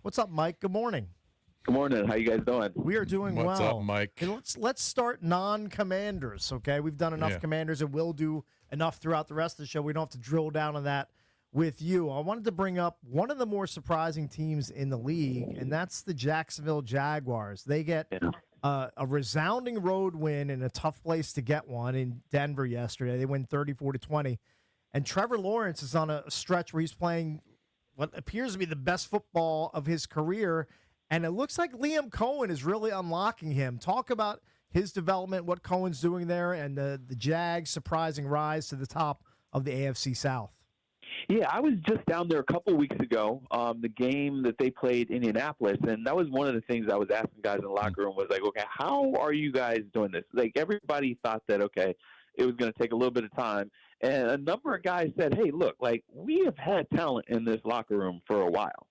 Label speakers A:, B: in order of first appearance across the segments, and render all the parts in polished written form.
A: What's up, Mike? Good morning.
B: Good morning. How you guys doing?
A: We are doing
C: What's
A: well.
C: up, Mike?
A: And let's start non-commanders, okay? We've done enough commanders and will do enough throughout the rest of the show. We don't have to drill down on that with you. I wanted to bring up one of the more surprising teams in the league, and that's the Jacksonville Jaguars. They get a resounding road win in a tough place to get one in Denver yesterday. They win 34-20. And Trevor Lawrence is on a stretch where he's playing what appears to be the best football of his career. And it looks like Liam Cohen is really unlocking him. Talk about his development, what Cohen's doing there, and the Jags' surprising rise to the top of the AFC South.
B: Yeah, I was just down there a couple weeks ago, the game that they played Indianapolis, and that was one of the things I was asking guys in the locker room was like, okay, how are you guys doing this? Like, everybody thought that, okay, it was going to take a little bit of time. And a number of guys said, hey, look, like, we have had talent in this locker room for a while.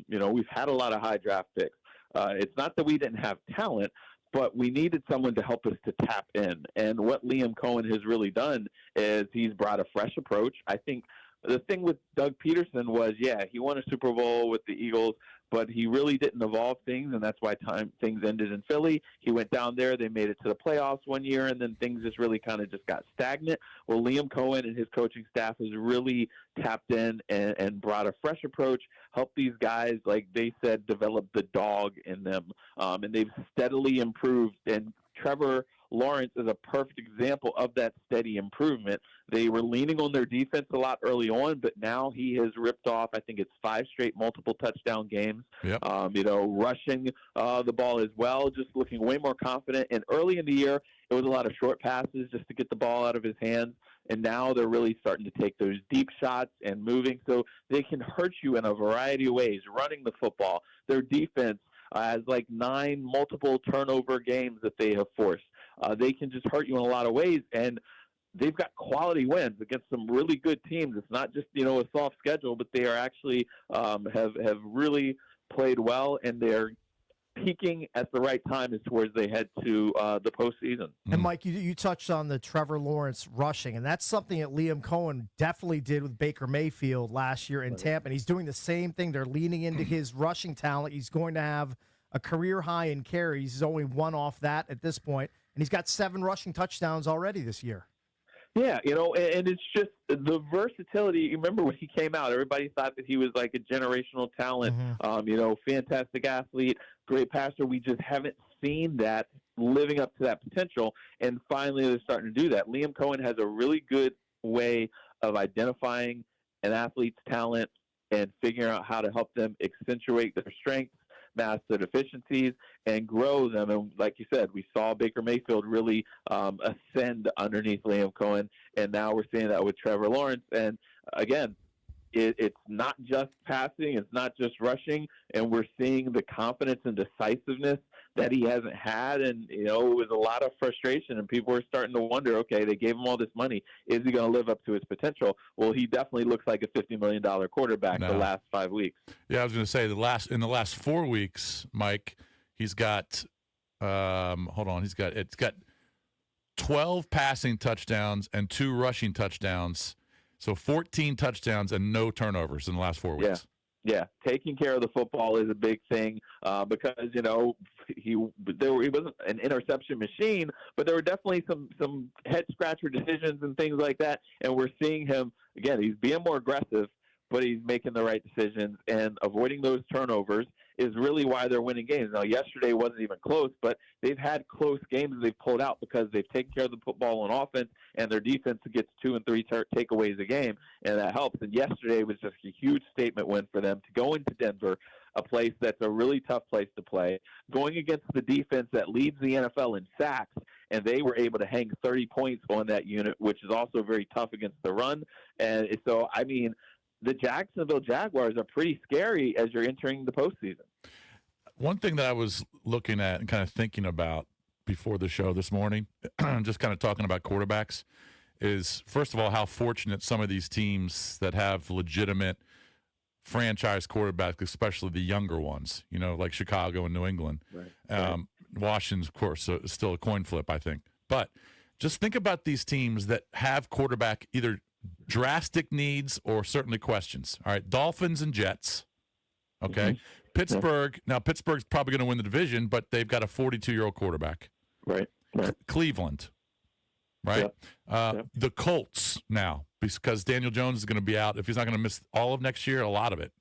B: We've had a lot of high draft picks. It's not that we didn't have talent, but we needed someone to help us to tap in. And what Liam Cohen has really done is he's brought a fresh approach. I think the thing with Doug Peterson was, he won a Super Bowl with the Eagles, but he really didn't evolve things, and that's why things ended in Philly. He went down there. They made it to the playoffs one year, and then things just really kind of just got stagnant. Well, Liam Cohen and his coaching staff has really tapped in and brought a fresh approach, helped these guys, like they said, develop the dog in them, and they've steadily improved. And Trevor Lawrence is a perfect example of that steady improvement. They were leaning on their defense a lot early on, but now he has ripped off, I think it's 5 straight multiple touchdown games.
C: Yep.
B: Rushing the ball as well, just looking way more confident. And early in the year, it was a lot of short passes just to get the ball out of his hands. And now they're really starting to take those deep shots and moving so they can hurt you in a variety of ways, running the football. Their defense has like 9 multiple turnover games that they have forced. They can just hurt you in a lot of ways, and they've got quality wins against some really good teams. It's not just, a soft schedule, but they are actually have really played well, and they're peaking at the right time as towards they head to the postseason.
A: And, Mike, you touched on the Trevor Lawrence rushing, and that's something that Liam Cohen definitely did with Baker Mayfield last year in Tampa, and he's doing the same thing. They're leaning into his rushing talent. He's going to have a career high in carries. He's only one off that at this point, and he's got 7 rushing touchdowns already this year.
B: Yeah, and it's just the versatility. You remember when he came out, everybody thought that he was like a generational talent, fantastic athlete, great passer. We just haven't seen that living up to that potential, and finally they're starting to do that. Liam Cohen has a really good way of identifying an athlete's talent and figuring out how to help them accentuate their strengths, mask their deficiencies, and grow them. And like you said, we saw Baker Mayfield really ascend underneath Liam Cohen, and now we're seeing that with Trevor Lawrence. And again, it's not just passing, it's not just rushing, and we're seeing the confidence and decisiveness that he hasn't had. And, it was a lot of frustration, and people were starting to wonder, okay, they gave him all this money. Is he going to live up to his potential? Well, he definitely looks like a $50 million quarterback the last 5 weeks.
C: Yeah, I was going to say in the last 4 weeks, Mike, he's got it's got 12 passing touchdowns and 2 rushing touchdowns. So 14 touchdowns and no turnovers in the last 4 weeks.
B: Yeah, taking care of the football is a big thing because he wasn't an interception machine, but there were definitely some head scratcher decisions and things like that. And we're seeing him again. He's being more aggressive, but he's making the right decisions and avoiding those turnovers is really why they're winning games. Now, yesterday wasn't even close, but they've had close games that they've pulled out because they've taken care of the football on offense, and their defense gets 2 and 3 takeaways a game, and that helps. And yesterday was just a huge statement win for them to go into Denver, a place that's a really tough place to play, going against the defense that leads the NFL in sacks, and they were able to hang 30 points on that unit, which is also very tough against the run. And so, I mean, the Jacksonville Jaguars are pretty scary as you're entering the postseason.
C: One thing that I was looking at and kind of thinking about before the show this morning, just kind of talking about quarterbacks, is first of all how fortunate some of these teams that have legitimate franchise quarterbacks, especially the younger ones, like Chicago and New England.
B: Right.
C: Washington's, of course, is still a coin flip, I think. But just think about these teams that have quarterback either drastic needs or certainly questions. All right, Dolphins and Jets, okay? Pittsburgh, now Pittsburgh's probably going to win the division, but they've got a 42-year-old quarterback.
B: Right.
C: Cleveland, right?
B: Yep.
C: The Colts now, because Daniel Jones is going to be out. If he's not going to miss all of next year, a lot of it.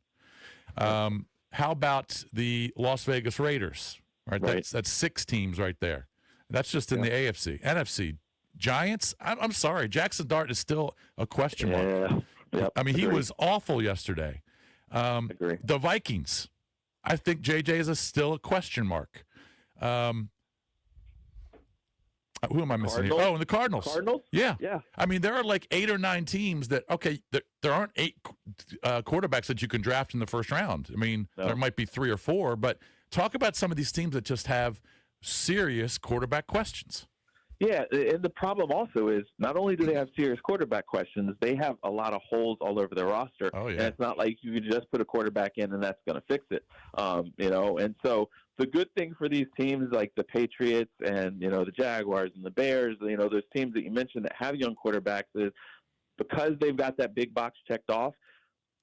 C: How about the Las Vegas Raiders? Right. That's 6 teams right there. That's just in the AFC. NFC, Giants, I'm sorry. Jackson Dart is still a question mark.
B: Yeah. Yep.
C: I mean, he was awful yesterday.
B: Agree.
C: The Vikings, I think JJ is still a question mark. Who am I missing here? Oh, and the Cardinals. Yeah. I mean, there are like 8 or 9 teams that, okay, there aren't 8 quarterbacks that you can draft in the first round. I mean, there might be 3 or 4, but talk about some of these teams that just have serious quarterback questions.
B: Yeah, and the problem also is not only do they have serious quarterback questions, they have a lot of holes all over their roster.
C: Oh, yeah.
B: And it's not like you can just put a quarterback in and that's going to fix it. And so the good thing for these teams like the Patriots and, the Jaguars and the Bears, those teams that you mentioned that have young quarterbacks is because they've got that big box checked off,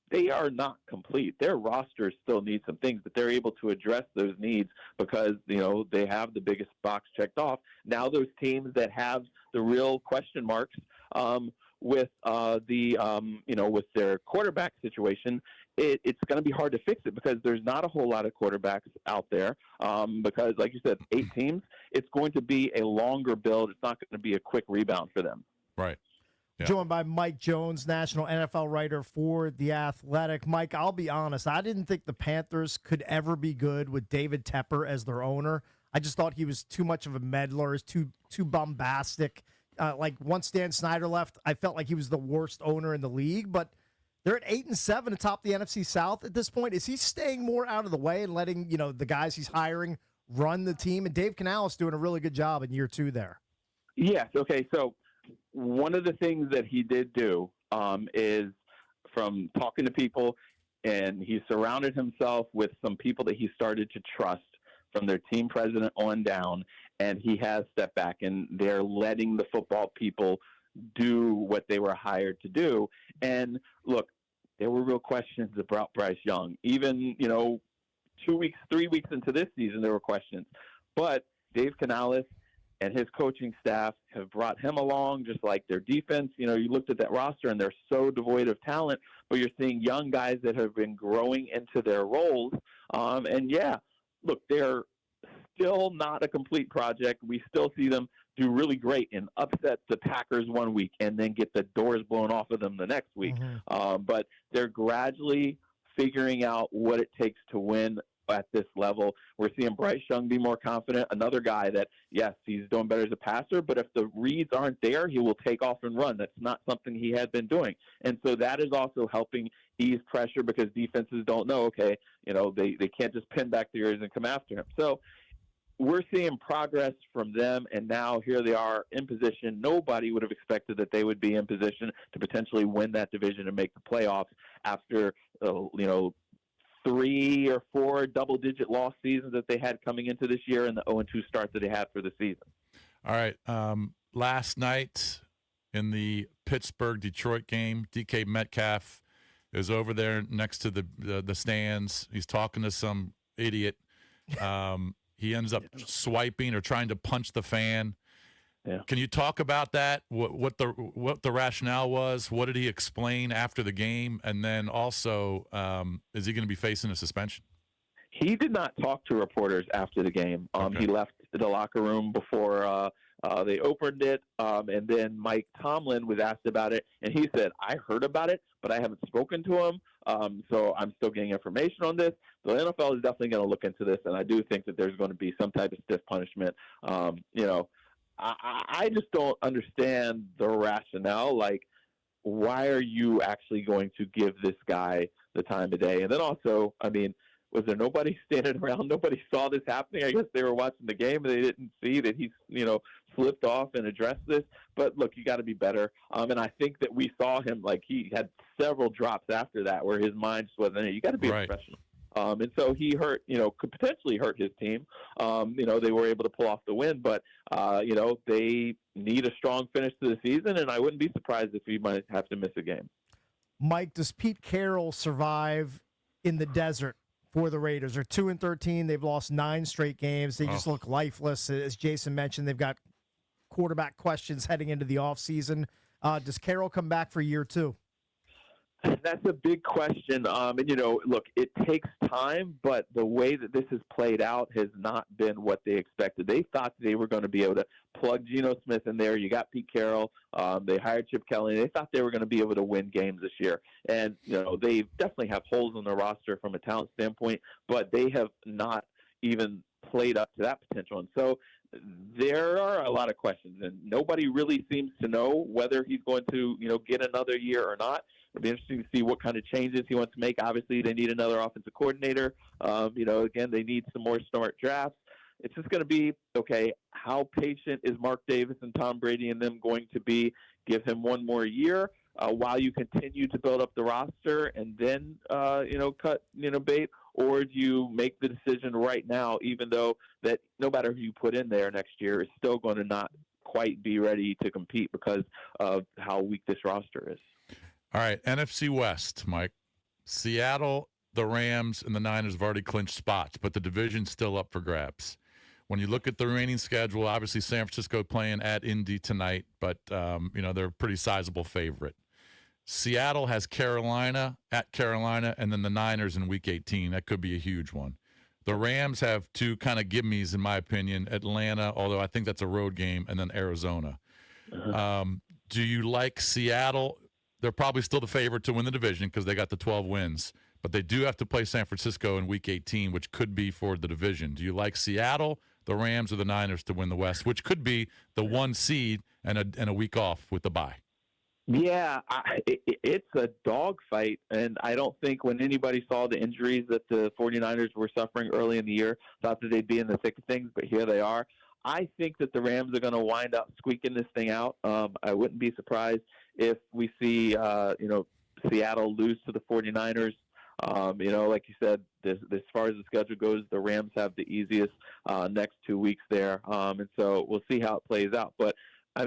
B: they are not complete. Their rosters still need some things, but they're able to address those needs because, they have the biggest box checked off. Now those teams that have the real question marks with with their quarterback situation, it's going to be hard to fix it because there's not a whole lot of quarterbacks out there because, like you said, 8 teams, it's going to be a longer build. It's not going to be a quick rebound for them.
C: Right. Yeah.
A: Joined by Mike Jones, national NFL writer for The Athletic. Mike, I'll be honest, I didn't think the Panthers could ever be good with David Tepper as their owner. I just thought he was too much of a meddler, too bombastic. Like once Dan Snyder left, I felt like he was the worst owner in the league, but they're at 8-7 atop the NFC South at this point. Is he staying more out of the way and letting, the guys he's hiring run the team? And Dave Canales doing a really good job in year 2 there.
B: Yes. Okay. So one of the things that he did do is from talking to people, and he surrounded himself with some people that he started to trust from their team president on down, and he has stepped back, and they're letting the football people do what they were hired to do. And look, there were real questions about Bryce Young. Even, 2 weeks, 3 weeks into this season, there were questions. But Dave Canales and his coaching staff have brought him along, just like their defense. You looked at that roster, and they're so devoid of talent, but you're seeing young guys that have been growing into their roles. Look, they're still not a complete project. We still see them do really great and upset the Packers one week and then get the doors blown off of them the next week. But they're gradually figuring out what it takes to win at this level. We're seeing Bryce Young be more confident. Another guy that, yes, he's doing better as a passer, but if the reads aren't there, he will take off and run. That's not something he had been doing. And so that is also helping ease pressure because defenses don't know, okay, they can't just pin back the ears and come after him. So we're seeing progress from them, and now here they are in position. Nobody would have expected that they would be in position to potentially win that division and make the playoffs after, 3 or 4 double-digit loss seasons that they had coming into this year and the 0-2 start that they had for the season.
C: All right. Last night in the Pittsburgh-Detroit game, DK Metcalf is over there next to the stands. He's talking to some idiot. He ends up swiping or trying to punch the fan.
B: Yeah.
C: Can you talk about that? What the rationale was? What did he explain after the game? And then also, is he going to be facing a suspension?
B: He did not talk to reporters after the game. He left the locker room before they opened it, and then Mike Tomlin was asked about it, and he said, I heard about it, but I haven't spoken to him, so I'm still getting information on this. The NFL is definitely going to look into this, and I do think that there's going to be some type of stiff punishment. I just don't understand the rationale. Like, why are you actually going to give this guy the time of day? And then also, I mean, was there nobody standing around? Nobody saw this happening? I guess they were watching the game and they didn't see that he, slipped off and addressed this. But look, you got to be better. And I think that we saw him, like, he had several drops after that where his mind just wasn't in it. You got to be a professional. And so he could potentially hurt his team. They were able to pull off the win, but, they need a strong finish to the season, and I wouldn't be surprised if he might have to miss a game.
A: Mike, does Pete Carroll survive in the desert for the Raiders. They're 2-13. They've lost 9 straight games. They just look lifeless. As Jason mentioned, they've got quarterback questions heading into the offseason. Does Carroll come back for year 2?
B: That's a big question. And, look, it takes time, but the way that this has played out has not been what they expected. They thought they were going to be able to plug Geno Smith in there. You got Pete Carroll. They hired Chip Kelly. They thought they were going to be able to win games this year. And, they definitely have holes in their roster from a talent standpoint, but they have not even played up to that potential. And so there are a lot of questions, and nobody really seems to know whether he's going to, get another year or not. It'll be interesting to see what kind of changes he wants to make. Obviously, they need another offensive coordinator. Again, they need some more smart drafts. It's just going to be, okay, how patient is Mark Davis and Tom Brady and them going to be? Give him one more year while you continue to build up the roster and then, cut, bait? Or do you make the decision right now, even though that no matter who you put in there next year is still going to not quite be ready to compete because of how weak this roster is?
C: All right, NFC West, Mike. Seattle, the Rams, and the Niners have already clinched spots, but the division's still up for grabs. When you look at the remaining schedule, obviously San Francisco playing at Indy tonight, but, they're a pretty sizable favorite. Seattle has Carolina, and then the Niners in Week 18. That could be a huge one. The Rams have 2 kind of gimmies, in my opinion, Atlanta, although I think that's a road game, and then Arizona. Do you like Seattle? They're probably still the favorite to win the division because they got the 12 wins, but they do have to play San Francisco in Week 18, which could be for the division. Do you like Seattle, the Rams, or the Niners to win the West, which could be the 1 seed and a week off with the bye?
B: Yeah, it's a dogfight, and I don't think when anybody saw the injuries that the 49ers were suffering early in the year, thought that they'd be in the thick of things, but here they are. I think that the Rams are going to wind up squeaking this thing out. I wouldn't be surprised if we see, Seattle lose to the 49ers. Like you said, as far as the schedule goes, the Rams have the easiest next 2 weeks there. And so we'll see how it plays out. But, I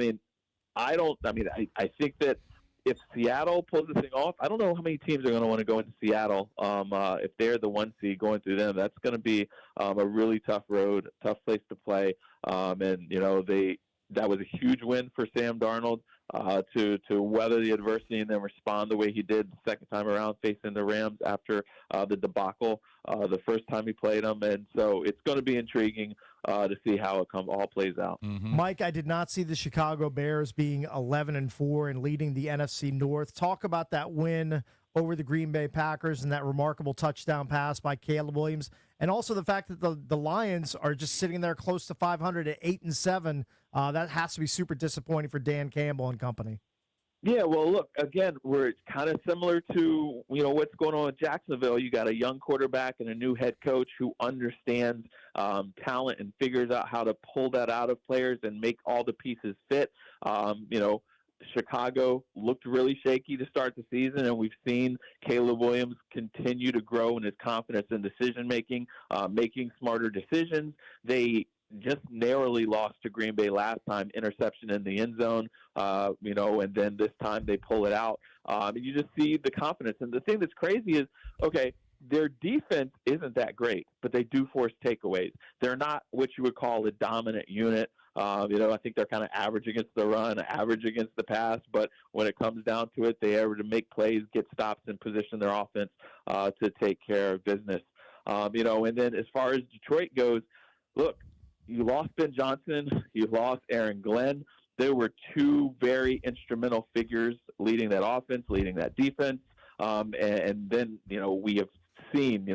B: think that if Seattle pulls this thing off, I don't know how many teams are going to want to go into Seattle. If they're the 1 seed going through them, that's going to be a really tough road, tough place to play. That was a huge win for Sam Darnold to weather the adversity and then respond the way he did the second time around facing the Rams after the debacle the first time he played them. And so it's going to be intriguing to see how it all plays out.
C: Mm-hmm.
A: Mike, I did not see the Chicago Bears being 11-4 and leading the NFC North. Talk about that win over the Green Bay Packers and that remarkable touchdown pass by Caleb Williams, and also the fact that the Lions are just sitting there close to 500 at 8-7. That has to be super disappointing for Dan Campbell and company.
B: Yeah, well, look, again, we're kind of similar to, what's going on with Jacksonville. You got a young quarterback and a new head coach who understands talent and figures out how to pull that out of players and make all the pieces fit. Chicago looked really shaky to start the season, and we've seen Caleb Williams continue to grow in his confidence in decision-making, making smarter decisions. They just narrowly lost to Green Bay last time, interception in the end zone, and then this time they pull it out. You just see the confidence. And the thing that's crazy is, okay, their defense isn't that great, but they do force takeaways. They're not what you would call a dominant unit. I think they're kind of average against the run, average against the pass, but when it comes down to it, they are able to make plays, get stops, and position their offense to take care of business. And then as far as Detroit goes, look, you lost Ben Johnson, you lost Aaron Glenn. There were 2 very instrumental figures leading that offense, leading that defense. And then, we have seen,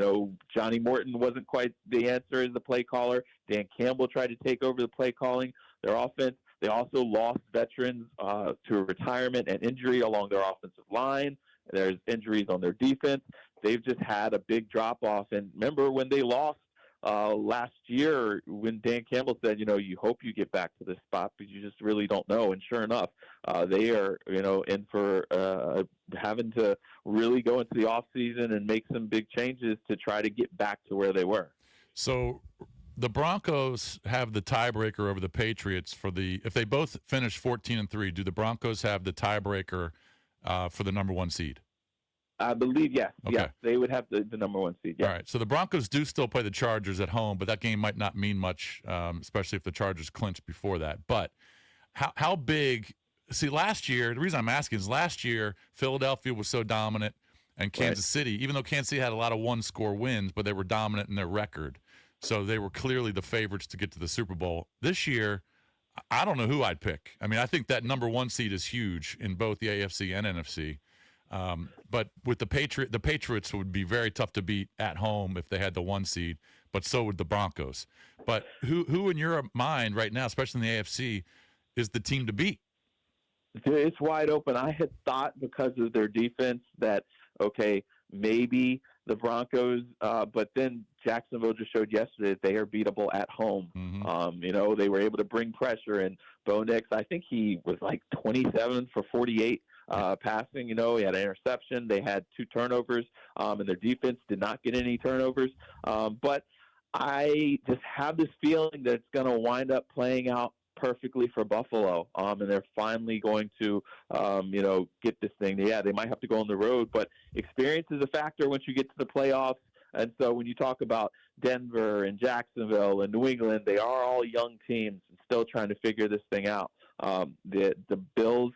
B: Johnny Morton wasn't quite the answer as the play caller. Dan Campbell tried to take over the play calling. Their offense, they also lost veterans to retirement and injury along their offensive line. There's injuries on their defense. They've just had a big drop-off. And remember when they lost last year, when Dan Campbell said, you hope you get back to this spot, but you just really don't know. And sure enough, they are, in for having to really go into the offseason and make some big changes to try to get back to where they were.
C: So the Broncos have the tiebreaker over the Patriots if they both finish 14-3, do the Broncos have the tiebreaker for the number 1 seed?
B: I believe, yes.
C: Okay.
B: Yeah, they would have the number 1 seed. Yeah.
C: All right. So the Broncos do still play the Chargers at home, but that game might not mean much, especially if the Chargers clinch before that. But how big – see, last year – the reason I'm asking is last year Philadelphia was so dominant and Kansas City, even though Kansas City had a lot of one-score wins, but they were dominant in their record. So they were clearly the favorites to get to the Super Bowl. This year, I don't know who I'd pick. I mean, I think that number 1 seed is huge in both the AFC and NFC. But with the Patriots would be very tough to beat at home if they had the 1 seed, but so would the Broncos. But who in your mind right now, especially in the AFC, is the team to beat?
B: It's wide open. I had thought because of their defense that, okay, maybe the Broncos, but then Jacksonville just showed yesterday that they are beatable at home.
C: Mm-hmm.
B: They were able to bring pressure, and Bo Nix, I think he was like 27 for 48 passing. He had an interception. They had 2 turnovers, and their defense did not get any turnovers. But I just have this feeling that it's going to wind up playing out perfectly for Buffalo, and they're finally going to, get this thing. Yeah, they might have to go on the road, but experience is a factor once you get to the playoffs. And so when you talk about Denver and Jacksonville and New England, they are all young teams and still trying to figure this thing out. The Bills,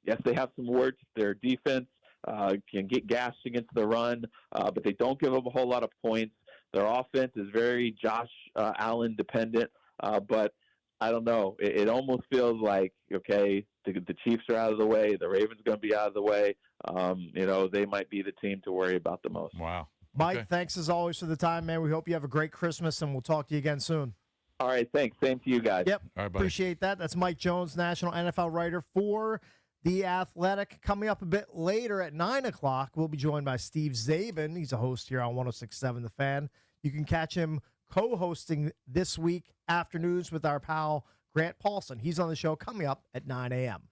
B: yes, they have some warts. Their defense can get gashed against the run, but they don't give up a whole lot of points. Their offense is very Josh Allen dependent, but I don't know. It almost feels like, okay, the Chiefs are out of the way. The Ravens are going to be out of the way. They might be the team to worry about the most.
C: Wow.
A: Mike, thanks as always for the time, man. We hope you have a great Christmas, and we'll talk to you again soon.
B: All right, thanks. Same to you guys.
A: Yep.
C: All right, buddy.
A: Appreciate that. That's Mike Jones, national NFL writer for The Athletic. Coming up a bit later at 9 o'clock, we'll be joined by Steve Zabin. He's a host here on 106.7 The Fan. You can catch him co-hosting this week afternoons with our pal Grant Paulson. He's on the show coming up at 9 a.m.